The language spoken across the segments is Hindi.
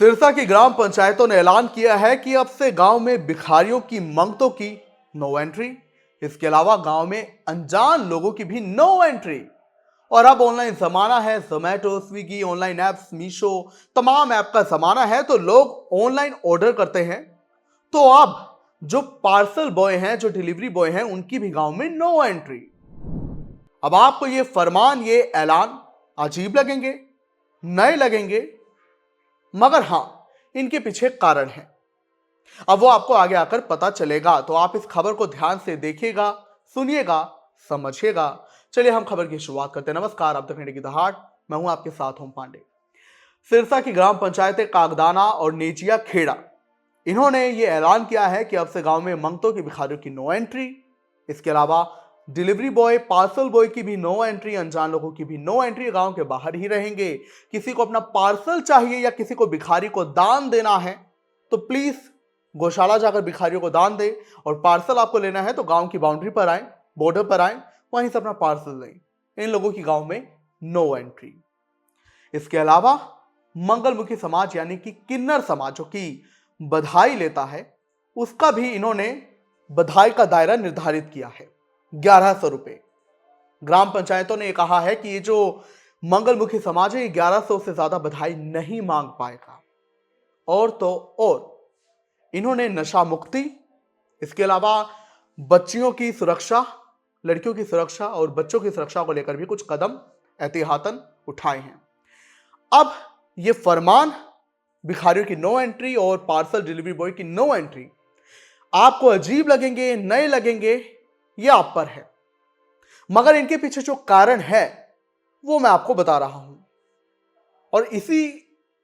सिरसा की ग्राम पंचायतों ने ऐलान किया है कि अब से गांव में भिखारियों की मंगतों की नो एंट्री। इसके अलावा गांव में अनजान लोगों की भी नो एंट्री। और अब ऑनलाइन जमाना है, Zomato, Swiggy, online apps, Meesho, तमाम ऐप का जमाना है, तो लोग ऑनलाइन ऑर्डर करते हैं। तो अब जो पार्सल बॉय हैं, जो डिलीवरी बॉय हैं, उनकी भी गांव में नो एंट्री। अब आपको ये फरमान, ये ऐलान अजीब लगेंगे, नए लगेंगे, मगर हां, इनके पीछे कारण है। अब वो आपको आगे आकर पता चलेगा, तो आप इस खबर को ध्यान से देखिएगा, सुनिएगा, समझिएगा। चलिए हम खबर की शुरुआत करते हैं। नमस्कार, आप देख रहे हैं की दहाड़, मैं हूं आपके साथ ओम पांडे। सिरसा की ग्राम पंचायतें कागदाना और नेजिया खेड़ा, इन्होंने ये ऐलान किया है कि अब से गांव में मंगतों की भिखारियों की नो एंट्री। इसके अलावा डिलीवरी बॉय, पार्सल बॉय की भी नो एंट्री, अनजान लोगों की भी नो एंट्री। गांव के बाहर ही रहेंगे। किसी को अपना पार्सल चाहिए या किसी को भिखारी को दान देना है तो प्लीज गौशाला जाकर भिखारियों को दान दे, और पार्सल आपको लेना है तो गांव की बाउंड्री पर आए, बॉर्डर पर आए, वहीं से अपना पार्सल लें। इन लोगों की गांव में नो एंट्री। इसके अलावा मंगलमुखी समाज यानी कि किन्नर समाज, जो कि बधाई लेता है, उसका भी इन्होंने बधाई का दायरा निर्धारित किया है 1100 रुपए। ग्राम पंचायतों ने कहा है कि ये जो मंगलमुखी समाज है, ये 1100 से ज्यादा बधाई नहीं मांग पाएगा। और तो और इन्होंने नशा मुक्ति, इसके अलावा बच्चियों की सुरक्षा, लड़कियों की सुरक्षा और बच्चों की सुरक्षा को लेकर भी कुछ कदम एहतियातन उठाए हैं। अब ये फरमान, भिखारियों की नो एंट्री और पार्सल डिलीवरी बॉय की नो एंट्री, आपको अजीब लगेंगे, नए लगेंगे, ये आप पर है, मगर इनके पीछे जो कारण है वो मैं आपको बता रहा हूं। और इसी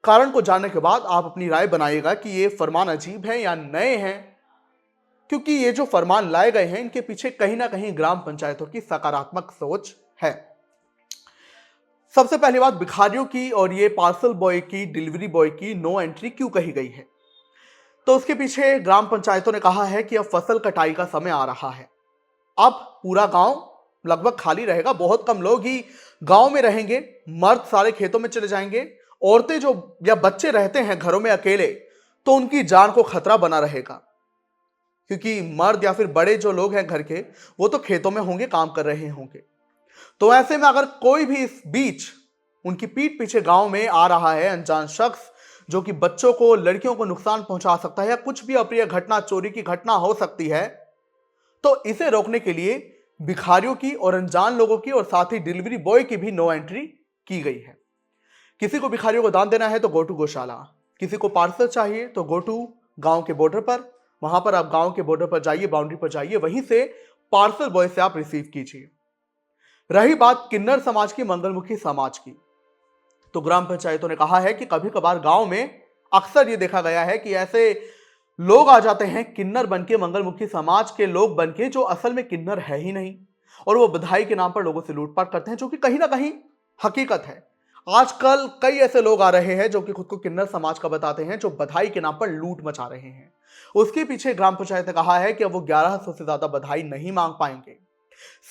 कारण को जानने के बाद आप अपनी राय बनाइएगा कि ये फरमान अजीब है या नए हैं, क्योंकि ये जो फरमान लाए गए हैं, इनके पीछे कहीं ना कहीं ग्राम पंचायतों की सकारात्मक सोच है। सबसे पहली बात भिखारियों की और ये पार्सल बॉय की, डिलीवरी बॉय की नो एंट्री क्यों कही गई है, तो उसके पीछे ग्राम पंचायतों ने कहा है कि अब फसल कटाई का समय आ रहा है। अब पूरा गांव लगभग खाली रहेगा, बहुत कम लोग ही गांव में रहेंगे। मर्द सारे खेतों में चले जाएंगे। औरतें जो या बच्चे रहते हैं घरों में अकेले, तो उनकी जान को खतरा बना रहेगा, क्योंकि मर्द या फिर बड़े जो लोग हैं घर के, वो तो खेतों में होंगे, काम कर रहे होंगे। तो ऐसे में अगर कोई भी इस बीच उनकी पीठ पीछे गांव में आ रहा है अनजान शख्स, जो कि बच्चों को, लड़कियों को नुकसान पहुंचा सकता है, या कुछ भी अप्रिय घटना, चोरी की घटना हो सकती है, तो इसे रोकने के लिए भिखारियों की और अनजान लोगों की और साथ ही डिलीवरी बॉय की भी नो एंट्री की गई है। किसी को भिखारियों को दान देना है तो गो टू गौशाला, किसी को पार्सल चाहिए तो गो टू गांव के बॉर्डर पर, वहां पर आप गांव के बॉर्डर पर जाइए, बाउंड्री पर जाइए, वहीं से पार्सल बॉय से आप रिसीव कीजिए। रही बात किन्नर समाज की, मंगलमुखी समाज की, तो ग्राम पंचायतों ने कहा है कि कभी कभार गांव में अक्सर ये देखा गया है कि ऐसे लोग आ जाते हैं किन्नर बनके, मंगलमुखी समाज के लोग बनके, जो असल में किन्नर है ही नहीं, और वो बधाई के नाम पर लोगों से लूटपाट करते हैं, जो कि कहीं ना कहीं हकीकत है। आजकल कई ऐसे लोग आ रहे हैं जो कि खुद को किन्नर समाज का बताते हैं, जो बधाई के नाम पर लूट मचा रहे हैं। उसके पीछे ग्राम पंचायत ने कहा है कि अब वो 1100 से ज्यादा बधाई नहीं मांग पाएंगे।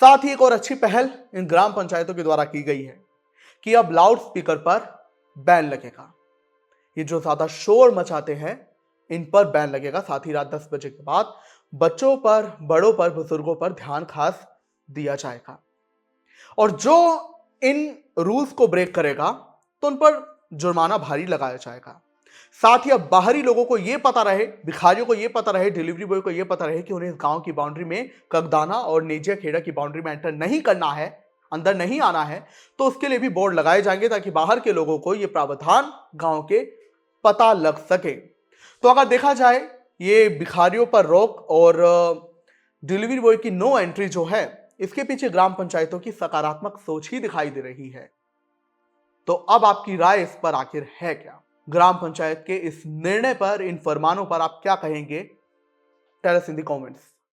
साथ ही एक और अच्छी पहल इन ग्राम पंचायतों के द्वारा की गई है कि अब लाउड स्पीकर पर बैन लगेगा। ये जो ज्यादा शोर मचाते हैं, इन पर बैन लगेगा। साथ ही रात 10 बजे के बाद बच्चों पर, बड़ों पर, बुजुर्गों पर ध्यान खास दिया जाएगा। और जो इन रूल्स को ब्रेक करेगा तो उन पर जुर्माना भारी लगाया जाएगा। साथ ही अब बाहरी लोगों को यह पता रहे, भिखारियों को यह पता रहे, डिलीवरी बॉय को यह पता रहे कि उन्हें इस गांव की बाउंड्री में, कगदाना और नेजिया खेड़ा की बाउंड्री में एंटर नहीं करना है, अंदर नहीं आना है। तो उसके लिए भी बोर्ड लगाए जाएंगे, ताकि बाहर के लोगों को यह प्रावधान गांव के पता लग सके। तो अगर देखा जाए, ये भिखारियों पर रोक और डिलीवरी बॉय की नो एंट्री जो है, इसके पीछे ग्राम पंचायतों की सकारात्मक सोच ही दिखाई दे रही है। तो अब आपकी राय इस पर आखिर है क्या? ग्राम पंचायत के इस निर्णय पर, इन फरमानों पर आप क्या कहेंगे? Tell us in the comments.